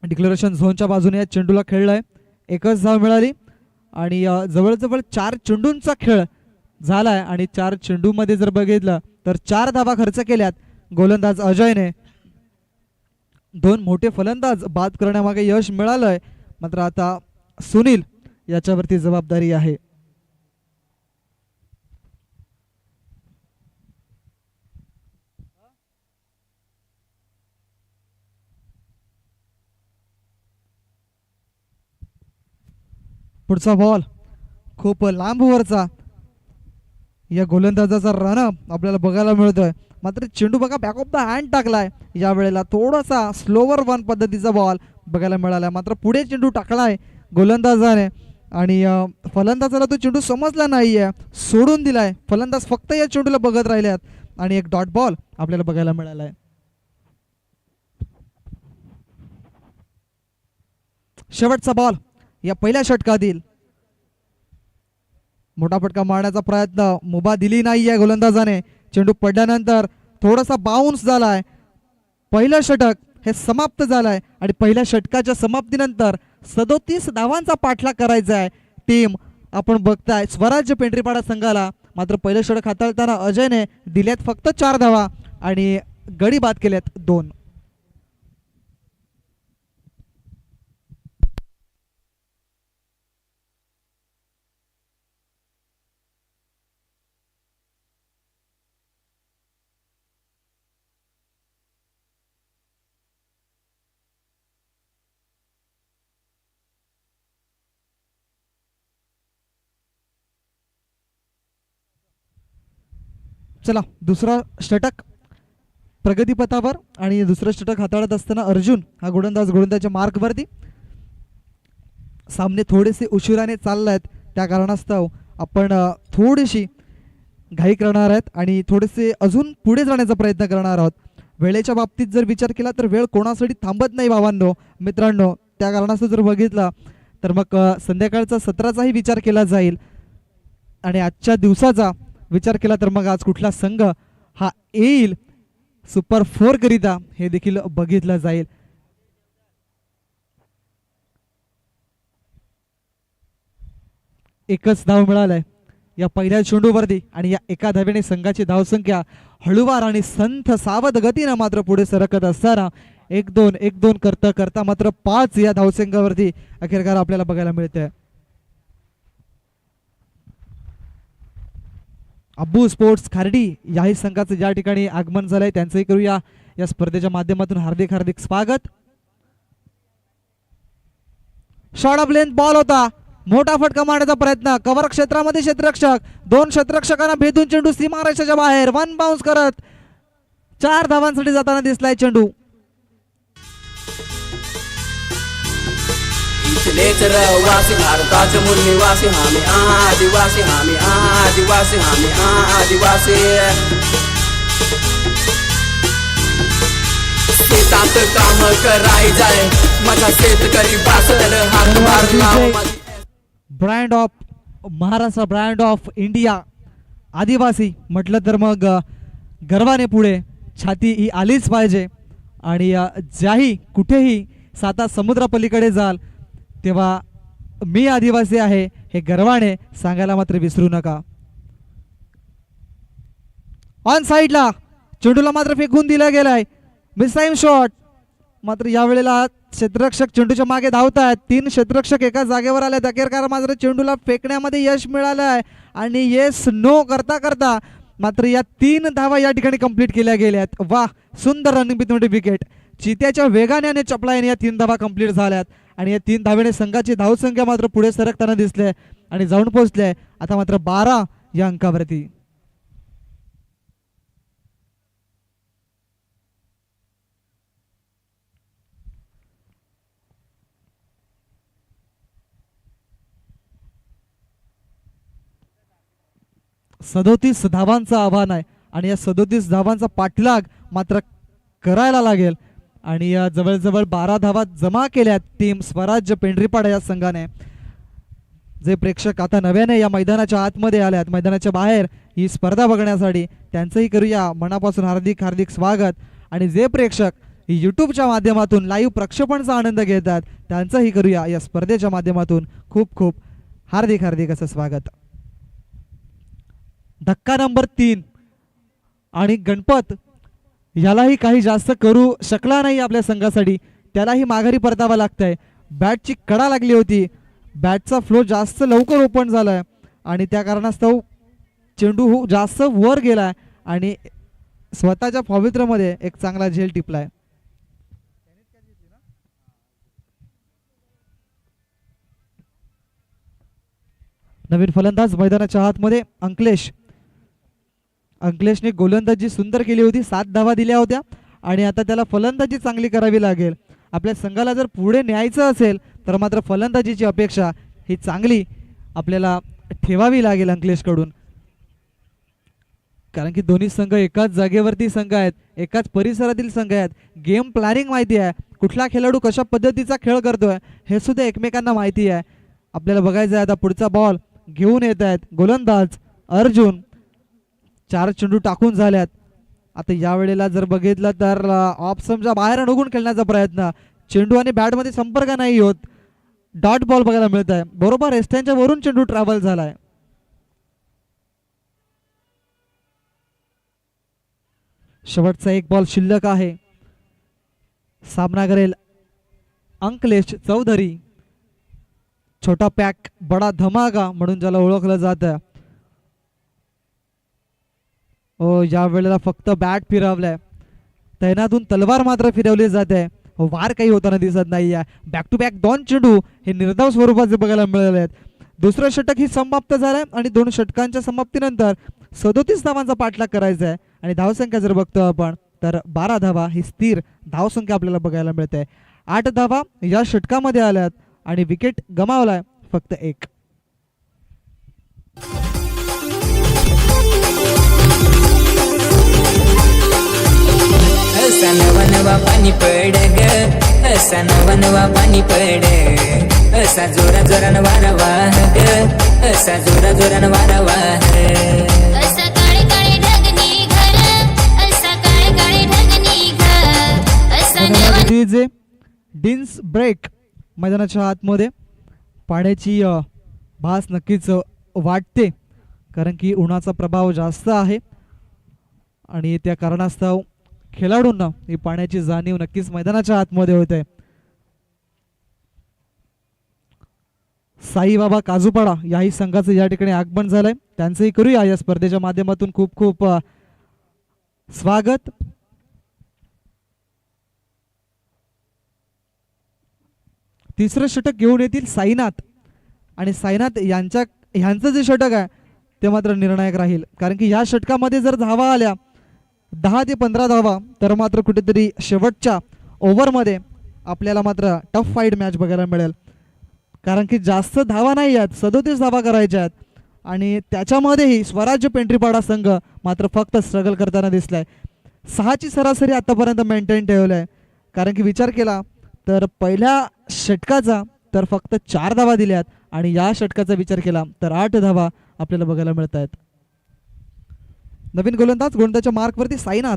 डिक्लेरेशन झोनच्या बाजूने या चेंडूला खेळलाय, एकच धाव मिळाली आणि जवळजवळ 4 चेंडूंचा खेळ झालाय आणि 4 चेंडूमध्ये जर बघितलं तर 4 धावा खर्च केल्यात गोलंदाज अजयने. 2 मोठे फलंदाज बाद करण्यामागे यश मिळालंय, मात्र आता सुनील याच्यावरती जबाबदारी आहे. पुढचा बॉल खूप लांबवरचा या गोलंदाजाचा रन आपल्याला बघायला मिळतोय, मात्र चेंडू बघा बॅक ऑफ द हँड टाकलाय. या वेळेला थोडासा स्लोवर वन पद्धतीचा बॉल बघायला मिळाला, मात्र पुढे चेंडू टाकलाय गोलंदाजाने आणि फलंदाजाला तो चेंडू समजला नाहीये, सोडून दिलाय. फलंदाज फक्त या चेंडूला बघत राहिल्यात आणि एक डॉट बॉल आपल्याला बघायला मिळालाय. शेवटचा बॉल या पहिल्या षटकातील. मोठा फटका मारण्याचा प्रयत्न मुभा दिली नाहीये गोलंदाजाने. चेंडू पडल्यानंतर थोडासा बाउन्स झालाय. पहिलं षटक हे समाप्त झालंय आणि पहिल्या षटकाच्या समाप्तीनंतर 37 धावांचा पाठलाग करायचा आहे टीम आपण बघताय स्वराज्य पेंढरीपाडा संघाला. मात्र पहिलं षटक हाताळताना अजयने दिल्यात फक्त 4 धावा आणि गडी बाद केल्यात 2. चला दुसरा षटक प्रगतीपथावर आणि दुसरं षटक हाताळत असताना अर्जुन हा गोलंदाजच्या मार्कवरती. सामने थोडेसे उशिराने चाललेत, त्या कारणास्तव आपण थोडीशी घाई करणार आहेत आणि थोडेसे अजून पुढे जाण्याचा प्रयत्न करणार आहोत. वेळेच्या बाबतीत जर विचार केला तर वेळ कोणासाठी थांबत नाही भावांनो मित्रांनो, त्या कारणास्तव जर बघितला तर मग संध्याकाळचा सत्राचाही विचार केला जाईल आणि आजच्या दिवसाचा विचार केला तर मग आज कुठला संघ हा येईल सुपर 4 करिता हे देखील बघितलं जाईल. एकच धाव मिळालाय या पहिल्या चेंडूवरती आणि या एका धावेने संघाची धावसंख्या हळूवार आणि संथ सावध गतीनं मात्र पुढे सरकत असताना 1-2 करता करता मात्र 5 या धावसंख्यावरती अखेरकार आपल्याला बघायला मिळते. अब्बू स्पोर्ट्स खार्डी याही संघाचं ज्या ठिकाणी आगमन झालंय त्यांचंही करूया या स्पर्धेच्या माध्यमातून हार्दिक हार्दिक स्वागत. शॉर्ट ऑफ लेंथ बॉल होता, मोठा फटका मारण्याचा प्रयत्न कव्हर क्षेत्रामध्ये क्षेत्ररक्षक 2 क्षेत्ररक्षकांना भेदून चेंडू सीमारेषेच्या बाहेर 1 बाउन्स करत 4 धावांसाठी जाताना दिसलाय चेंडू. इथलेच रहिवासी भारताचे मूळ निवासी हामी आदिवासी हामी आदिवासी शेतात काम करायचंय माझा शेतकरी बासल हात मारला. Brand of Maharashtra, brand of India आदिवासी म्हटलं तर मग गर्वाने पुढे छाती ही आलीच पाहिजे आणि ज्याही कुठेही 7 समुद्रापलीकडे जाल तेव्हा मी आदिवासी आहे हे गर्वाने सांगायला मात्र विसरू नका. ऑन साइडला चेंडूला मात्र फेकून दिला गेलाय, मिस टाइम शॉट. मात्र यावेळेला क्षेत्ररक्षक चेंडूच्या मागे धावतायत, 3 क्षेत्ररक्षक एका जागेवर आले. अखेरकार मात्र चेंडूला फेकण्यामध्ये यश मिळालं आहे आणि येस नो करता करता मात्र या 3 धावा या ठिकाणी कंप्लीट केल्या गेल्यात. वाह, सुंदर रनिंग बिटवीन विकेट. चित्याच्या वेगाने आणि चपळाईने या 3 धावा कंप्लीट झाल्यात आणि या 3 धावेने संघाची धावसंख्या मात्र पुढे सरकताना दिसले आणि जाऊन पोहोचले आता मात्र 12 या अंकावरती. सदोतीस धावांचं आव्हान आहे आणि या 37 धावांचा पाठलाग मात्र करायला लागेल आणि या जवळजवळ 12 धावा जमा केल्यात टीम स्वराज्य पेंढरीपाडा या संघाने. जे प्रेक्षक आता नव्याने या मैदानाच्या आतमध्ये आल्यात, मैदानाच्या बाहेर ही स्पर्धा बघण्यासाठी, त्यांचंही करूया मनापासून हार्दिक हार्दिक स्वागत. आणि जे प्रेक्षक यूट्यूबच्या माध्यमातून लाईव्ह प्रक्षेपणचा आनंद घेतात त्यांचंही करूया या स्पर्धेच्या माध्यमातून खूप खूप हार्दिक हार्दिक असं स्वागत. धक्का नंबर 3 आणि गणपत यालाही काही जास्त करू शकला नाही आपल्या संघासाठी, त्यालाही माघारी परतावा लागतंय. बॅटची कडा लागली होती, बॅटचा फ्लो जास्त लवकर ओपन झालाय आणि त्या कारणास्तव चेंडू जास्त वर गेलाय आणि स्वतःच्या पवित्रमध्ये एक चांगला झेल टिपलाय. नवीन फलंदाज मैदानाच्या आतमध्ये अंकलेशने गोलंदाजी सुंदर केली होती, 7 धावा दिल्या होत्या आणि आता त्याला फलंदाजी चांगली करावी लागेल. आपल्या संघाला जर पुढे न्यायचं असेल तर मात्र फलंदाजीची अपेक्षा ही चांगली आपल्याला ठेवावी लागेल अंकलेशकडून, कारण की दोन्ही संघ एकाच जागेवरती संघ आहेत, एकाच परिसरातील संघ आहेत. गेम प्लॅनिंग माहिती आहे, कुठला खेळाडू कशा पद्धतीचा खेळ करतोय हे सुद्धा एकमेकांना माहिती आहे. आपल्याला बघायचं आहे आता पुढचा बॉल घेऊन येत आहेत गोलंदाज अर्जुन. 4 चेंडू टाकून झाल्यात. आता यावेळेला जर बघितलं तर ऑप्शनच्या बाहेर अडकून खेळण्याचा प्रयत्न, चेंडू आणि बॅटमध्ये संपर्क नाही होत, डॉट बॉल बघायला मिळत आहे. बरोबर रेस्टॅनच्या वरून चेंडू ट्रॅव्हल झालाय. शेवटचा 1 बॉल शिल्लक आहे. सामना करेल अंकलेश चौधरी, छोटा पॅक बडा धमाका म्हणून ज्याला ओळखलं जातं. या वेळेला फक्त बॅट फिरवलाय, तैनातून तलवार मात्र फिरवली जाते, वार काही होताना दिसत नाहीये. बॅक टू बॅक 2 चेंडू हे निर्धाव स्वरूपाचे बघायला मिळाले आहेत. दुसरं षटक ही समाप्त झालंय आणि 2 षटकांच्या समाप्तीनंतर 37 धावांचा पाठलाग करायचा आहे आणि धावसंख्या जर बघतो आपण तर 12 धावा ही स्थिर धावसंख्या आपल्याला बघायला मिळते. 8 धावा या षटकामध्ये आल्यात आणि विकेट गमावलाय फक्त 1. असा नवा नवा पाणी पड ग, असा नवा नवा पाणी पड, असा जोरा जोरान वारा वाह ग, असा जोरा जोरान वारा वाह. असा काळे काळे ढग निघाल, असा काळे काळे ढग निघाल, असा नवा डिन्स ब्रेक मैदानाच्या आतमध्ये पाण्याची भास नक्कीच वाटते, कारण की उन्हाचा प्रभाव जास्त आहे आणि त्या कारणास्तव खेळाडूंना ही पाण्याची जाणीव नक्कीच मैदानाच्या आतमध्ये होते. साईबाबा काजूपाडा याही संघाचं या ठिकाणी आगमन झालंय, त्यांचंही करूया या स्पर्धेच्या माध्यमातून खूप खूप स्वागत. तिसरं षटक घेऊन येतील साईनाथ आणि साईनाथ यांचं जे षटक आहे ते मात्र निर्णायक राहील, कारण की या षटकामध्ये जर धावा आल्या 10 ते 15 धावा तर मात्र कुठेतरी शेवटच्या ओव्हरमध्ये आपल्याला मात्र टफ फाईट मॅच बघायला मिळेल, कारण की जास्त धावा नाही आहेत, 37 धावा करायच्या आहेत आणि त्याच्यामध्येही स्वराज्य पेंढरीपाडा संघ मात्र फक्त स्ट्रगल करताना दिसलाय. 6ची सरासरी आतापर्यंत मेंटेन ठेवलाय, कारण की विचार केला तर पहिल्या षटकाचा तर फक्त 4 धावा दिल्यात आणि या षटकाचा विचार केला तर 8 धावा आपल्याला बघायला मिळत आहेत. नवीन गोलंदाजच्या मार्कवरती साईनाथ.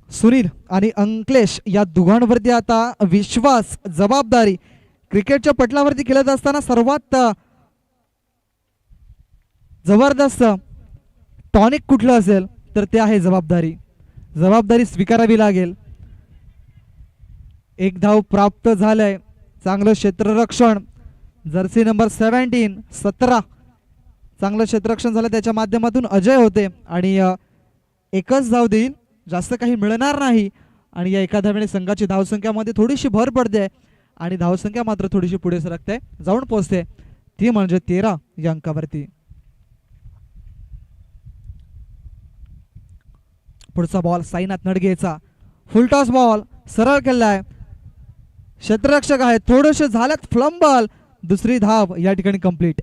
सुनील आणि अंकलेश या दोघांवरती आता विश्वास, जबाबदारी. क्रिकेटच्या पटलावरती खेळत असताना सर्वात जबरदस्त टॉनिक कुठलं असेल तर ते आहे जबाबदारी. जबाबदारी स्वीकारावी लागेल. एक धाव प्राप्त झालंय. चांगलं क्षेत्ररक्षण. जर्सी नंबर 17 चांगलं क्षेत्ररक्षण झालं, त्याच्या माध्यमातून अजय होते आणि एकच धाव देईल, जास्त काही मिळणार नाही. आणि या एका धावेने संघाची धावसंख्यामध्ये थोडीशी भर पडते आणि धावसंख्या मात्र थोडीशी पुढे सरकते, जाऊन पोहोचते, ती म्हणजे 13 या अंकावरती. पुढचा बॉल साईनाथ नडगेचा फुलटॉस बॉल सरळ केलाय. क्षेत्ररक्षक आहे, थोडेसे झाल्यात फ्लंबल. दुसरी धाव या ठिकाणी कंप्लीट.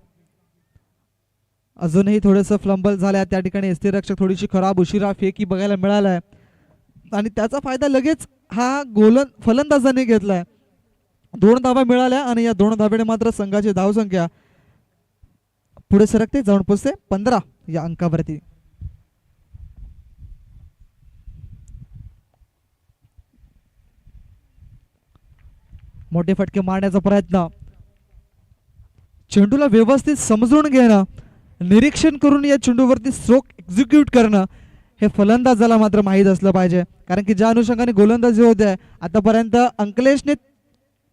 अजूनही थोडंसं फ्लंबल झाल्या त्या ठिकाणी. यष्टीरक्षक थोडीशी खराब उशिरा फेकी बघायला मिळालाय आणि त्याचा फायदा लगेच हा फलंदाजाने घेतलाय. 2 धावा मिळाल्या आणि या 2 धावेने मात्र संघाची धावसंख्या पुढे सरकते, जाऊन पोचते 15 या अंकावरती. मोठे फटके मारण्याचा प्रयत्न. चेंडूला व्यवस्थित समजून घेणं, निरीक्षण करून या चेंडूवरती स्ट्रोक एक्झिक्यूट करणं हे फलंदाजाला मात्र माहीत असलं पाहिजे. कारण की ज्या अनुषंगाने गोलंदाजी होते आतापर्यंत अंकलेशने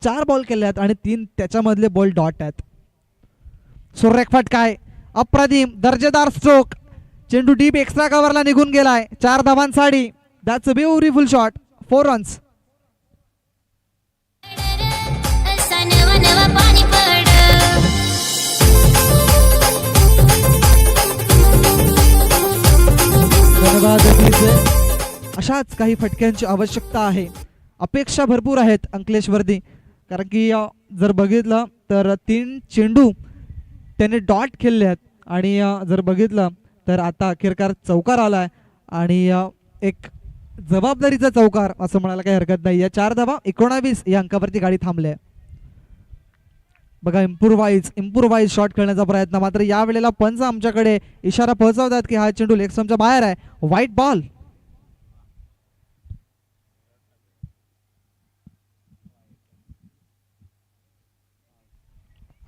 4 बॉल केले आहेत आणि 3 त्याच्यामधले बॉल डॉट आहेत. सुरेख फटका आहे, अप्रतिम दर्जेदार स्ट्रोक. चेंडू डीप एक्स्ट्रा कव्हरला निघून गेलाय. 4 धावांसाठी. That's a beautiful shot. 4 runs. धन्यवाद. अशाच काही फटक्यांची आवश्यकता आहे. अपेक्षा भरपूर आहेत अंकलेशवरती, कारण की जर बघितलं तर 3 चेंडू त्याने डॉट खेळले आहेत आणि जर बघितलं तर आता अखेरकार चौकार आलाय आणि एक जबाबदारीचा चौकार असं म्हणायला काही हरकत नाही. या 4 धावा 19 या अंकावरती गाडी थांबले. बघा इम्प्रूवाइज शॉट खेळण्याचा प्रयत्न, मात्र या वेळेला पंच आमच्याकडे इशारा पोहोचवतात की हा चेंडू लेग स्टंपच्या बाहेर आहे. White ball.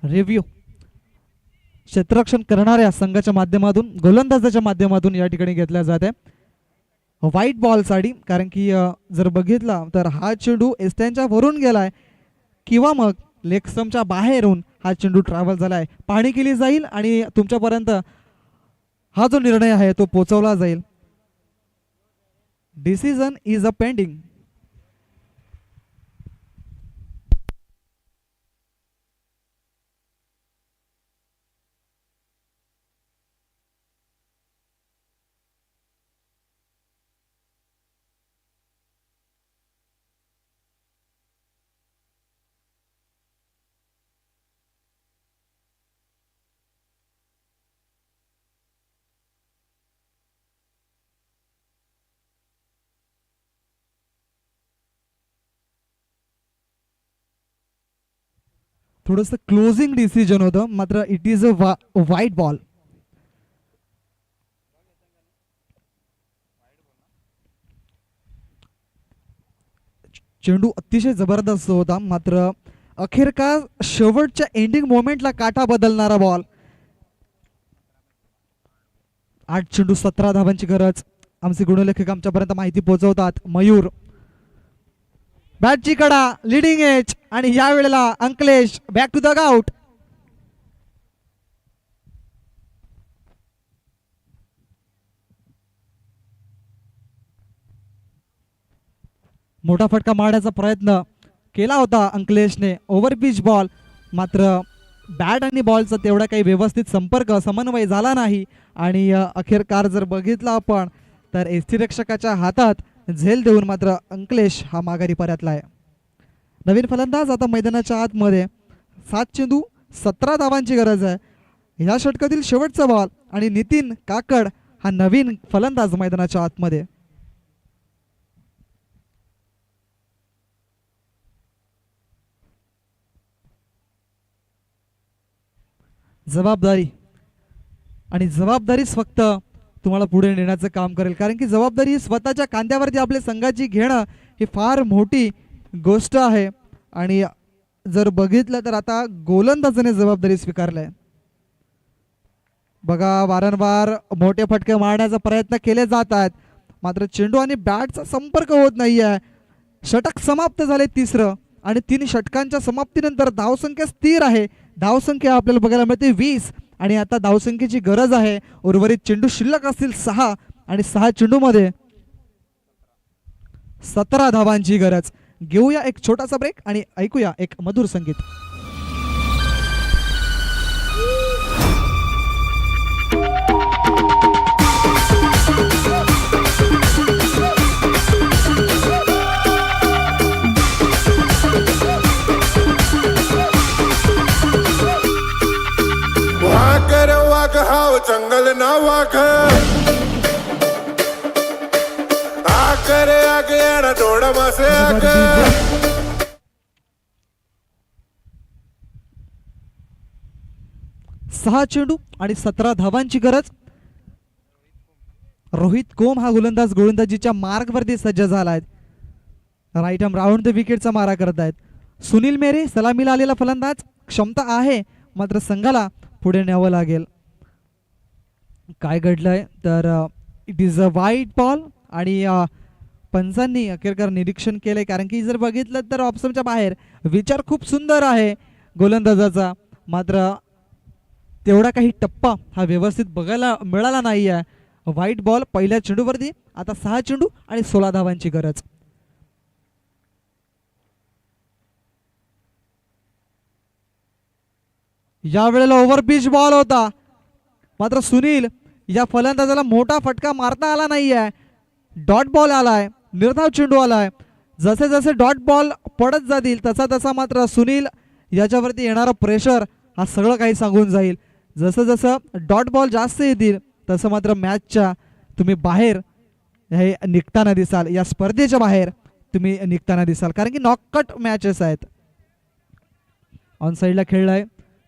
रिव्ह्यू. क्षेत्ररक्षण करणाऱ्या संघाच्या माध्यमातून, गोलंदाजाच्या माध्यमातून या ठिकाणी घेतल्या जाते व्हाईट बॉल साठी. कारण की जर बघितला तर हा चेंडू एस्टॅनच्या वरून गेलाय किंवा मग लेग स्टंपच्या बाहेरून हा चेंडू ट्रॅव्हल झालाय. पाहणी केली जाईल आणि तुमच्यापर्यंत हा जो निर्णय आहे तो पोहोचवला जाईल. Decision is a pending. थोडंसं क्लोजिंग डिसिजन होतं, मात्र it is a white ball. चेंडू अतिशय जबरदस्त होता, मात्र अखेरकार शेवटच्या एंडिंग मोमेंटला काटा बदलणारा बॉल. 8 चेंडू 17 धावांची गरज. आमचे गुणलेखक आमच्यापर्यंत माहिती पोहोचवतात. मयूर बॅटची कडा, लिडिंग एज आणि या वेळेला अंकलेश बॅक टू द आउट. मोठा फटका मारण्याचा प्रयत्न केला होता अंकलेशने. ओव्हर पिच बॉल, मात्र बॅट आणि बॉलचा तेवढा काही व्यवस्थित संपर्क समन्वय झाला नाही आणि अखेरकार जर बघितला आपण तर यष्टीरक्षकाच्या हातात झेल देऊन मात्र अंकलेश हा माघारी परतला आहे. नवीन फलंदाज आता मैदानाच्या आतमध्ये. 7 चेंडू 17 धावांची गरज आहे. ह्या षटकातील शेवटचा बॉल आणि नितीन काकड हा नवीन फलंदाज मैदानाच्या आतमध्ये. जबाबदारी आणि जबाबदारीच फक्त तुम्हाला पुढे नेण्याचं काम करेल, कारण की जबाबदारी स्वतःच्या खांद्यावरती आपल्या संघाची घेणं ही फार मोठी गोष्ट आहे. आणि जर बघितलं तर आता गोलंदाजाने जबाबदारी स्वीकारली आहे. बघा वारंवार मोठे फटके मारण्याचा प्रयत्न केले जात आहेत, मात्र चेंडू आणि बॅटचा संपर्क होत नाहीये. षटक समाप्त झाले तिसरं आणि 3 षटकांच्या समाप्तीनंतर धावसंख्या स्थिर आहे. धावसंख्या आपल्याला बघायला मिळते 20 आणि आता धावसंख्येची गरज आहे. उर्वरित चेंडू शिल्लक असतील 6 आणि 6 चेंडूमध्ये 17 धावांची गरज. घेऊया एक छोटासा ब्रेक आणि ऐकूया एक मधुर संगीत. वाघ रे वाघ हाव जंगल ना वाघ आग रे आग येणा डोळा मासे आग 6 चेंडू आणि 17 धावांची गरज. रोहित कोम हा गोलंदाजीच्या मार्गवरती सज्ज झालाय. राईट आर्म राऊंड द विकेटचा मारा करत आहेत. सुनील मेरे सलामीला आलेला फलंदाज. क्षमता आहे मात्र संघाला पुढे न्यावं लागेल. काय घडलंय तर इट इज अ वाईट बॉल आणि पंचांनी अखेरकार निरीक्षण केलंय, कारण की जर बघितलं तर ऑप्शनच्या बाहेर. विचार खूप सुंदर आहे गोलंदाजाचा, मात्र तेवढा काही टप्पा हा व्यवस्थित बघायला मिळाला नाही आहे. व्हाईट बॉल पहिल्या चेंडूवरती. आता 6 चेंडू आणि 16 धावांची गरज. या वेळेला ओव्हर पिच बॉल होता, मात्र सुनील या फलंदाजाला मोठा फटका मारता आला नाहीये. डॉट बॉल आलाय, निर्धाव चेंडू आलाय. जसे जसे डॉट बॉल पडत जातील तसा तसा मात्र सुनील याच्यावरती येणारा प्रेशर हा सगळं काही सांगून जाईल. जसं जसं डॉट बॉल जास्त येतील तसं मात्र मॅचच्या तुम्ही बाहेर हे निघताना दिसाल, या स्पर्धेच्या बाहेर तुम्ही निघताना दिसाल, कारण की नॉकआउट मॅचेस आहेत. ऑन साईडला खेळलाय,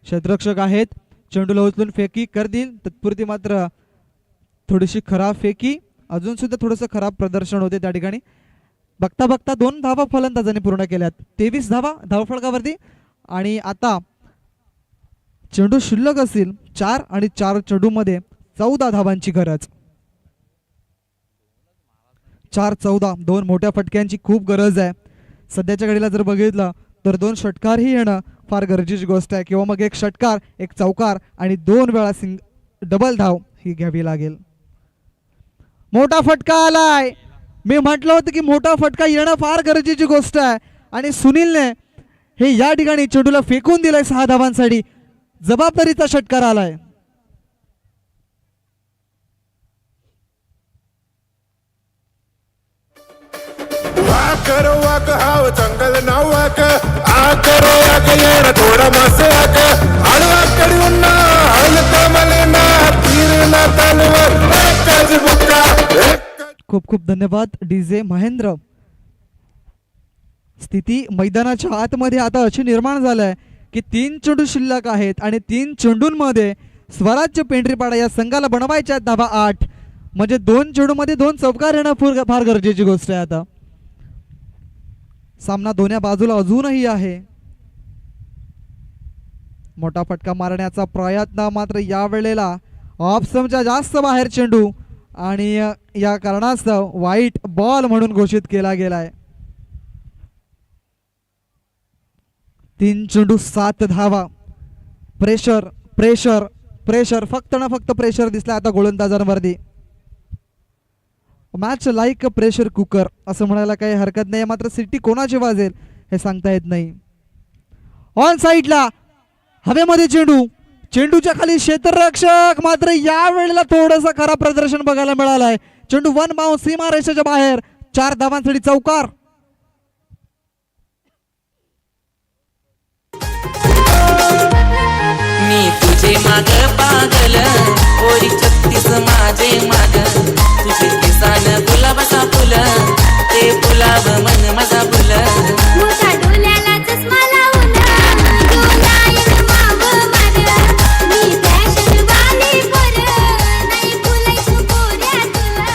क्षेत्ररक्षक आहेत. चेंडूला उचलून फेकी करतील, तत्पुरती मात्र थोडीशी खराब फेकी, अजून सुद्धा थोडंसं खराब प्रदर्शन होते त्या ठिकाणी. बघता बघता 2 धावा फलंदाजांनी पूर्ण केल्यात. 23 धावा धावफलकावरती आणि आता चेंडू शिल्लक असतील 4 आणि 4 चेंडूमध्ये 14 धावांची गरज. 4-14 2 मोठ्या फटक्यांची खूप गरज आहे. सध्याच्या घडीला जर बघितलं तर 2 षटकारही येणं फार गरजेची गोष्ट आहे, किंवा मग 1 षटकार 1 चौकार आणि 2 वेळा डबल धाव ही घ्यावी लागेल. मोठा फटका आलाय. मी म्हटलं होतं की मोठा फटका येणं फार गरजेची गोष्ट आहे आणि सुनीलने हे या ठिकाणी चेंडूला फेकून दिलंय 6 धावांसाठी. जबाबदारीचा षटकार आलाय. वाघ रे वाघ हाव जंगल ना वाघ आग रे आग येणा डोळा मासे आग आडवा कडून हलका मलेना तीर ना तलवार एकच बुक्का खूप खूप धन्यवाद डीजे महेंद्र. स्थिती मैदानाच्या आतमध्ये आता अशी निर्माण झालाय की 3 चेंडू शिल्लक आहेत आणि 3 चेंडूंमध्ये स्वराज्य पेंढरीपाडा या संघाला बनवायच्या धावा 8, म्हणजे 2 चेंडूमध्ये 2 चौकार येणं फार गरजेची गोष्ट आहे. आता सामना दोन्ही बाजूला अजूनही आहे. मोठा फटका मारण्याचा प्रयत्न, मात्र या वेळेला ऑप्शनच्या जास्त बाहेर चेंडू आणि या कारणास्तव वाईट बॉल म्हणून घोषित केला गेलाय. 3 चेंडू 7 धावा. प्रेशर प्रेशर प्रेशर, फक्त ना फक्त प्रेशर दिसला आता गोलंदाजांवरती. मॅच लाईक प्रेशर कुकर असं म्हणायला काही हरकत नाही, मात्र सिटी कोणाची वाजेल हे सांगता येत नाही. ऑन साईडला हवेमध्ये चेंडू, चेंडूच्या खाली क्षेत्ररक्षक, मात्र या वेळेला थोडंसं खराब प्रदर्शन बघायला मिळालंय. चेंडू 1 बाउंस सीमारेषेच्या बाहेर. 4 धावांसाठी चौकार. मी तुझे माग पागल ओरी 36 माझे माग तुझे किसान गुलाबाचा फुल ते गुलाब मन माझा फुल मोठा डोल्याला चष्मा लावून डोलायन माग मार मी फॅशन वाली पोर नाही बोलायचं पोऱ्या तुला.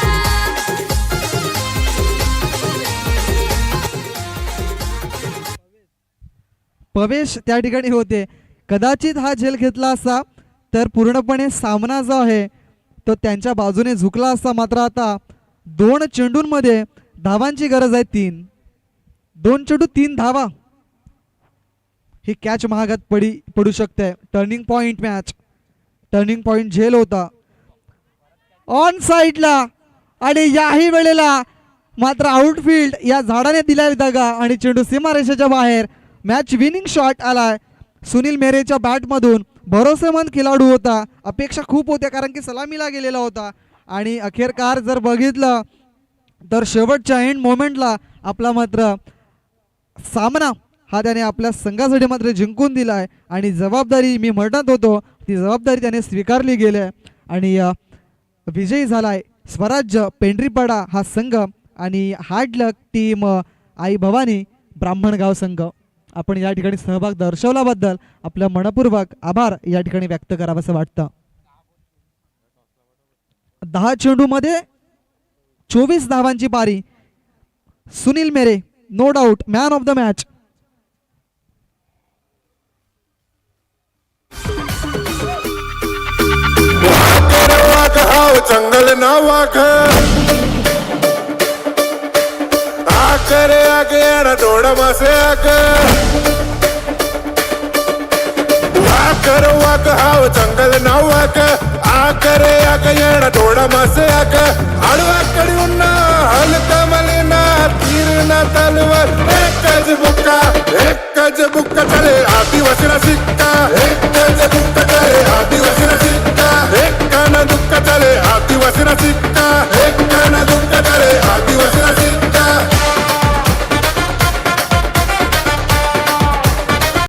पवेश त्या ठिकाणी होते. कदाचित हा झेल घेतला असता तर पूर्णपणे सामना जो आहे तो त्यांच्या बाजूने झुकला असता. मात्र आता 2 चेंडूंमध्ये धावांची गरज आहे 3. 2 चेंडू 3 धावा. ही कॅच महागात पडू शकते. Turning point match, turning point झेल होता ऑन साइडला आणि याही वेळेला मात्र आउटफील्ड या झाडाने दिलाय दगा आणि चेंडू सीमारेषेच्या बाहेर. मॅच विनिंग शॉट आलाय सुनील मेरेच्या बॅटमधून. भरोसेमंद खेळाडू होता, अपेक्षा खूप होत्या कारण की सलामीला गेलेला होता आणि अखेरकार जर बघितलं तर शेवटच्या एंड मोमेंटला आपला मात्र सामना हा त्याने आपल्या संघासाठी मात्र जिंकून दिलाय आणि जबाबदारी मी म्हणत होतो ती जबाबदारी त्याने स्वीकारली गेली आणि विजयी झालाय स्वराज्य पेंढरीपाडा हा संघ आणि हार्ड लक टीम आई भवानी ब्राह्मणगाव संघ. आपण या ठिकाणी सहभाग दर्शवल्याबद्दल आपलं मनपूर्वक आभार या ठिकाणी व्यक्त करावंसं वाटतं. 10 चेंडूमध्ये 24 धावांची पारी. सुनील मेरे no doubt man of the match. वाघ हाव जंगल ना वाघ आकर आगे येणा थोडा मासे आग आकर वाघ हाव जंगल ना वाघ आकर आगे येणा थोडा मासे आग आडवाकडी उन्ना हलका मलिना तीर ना तलवार एकच बुक्का चले आदिवासी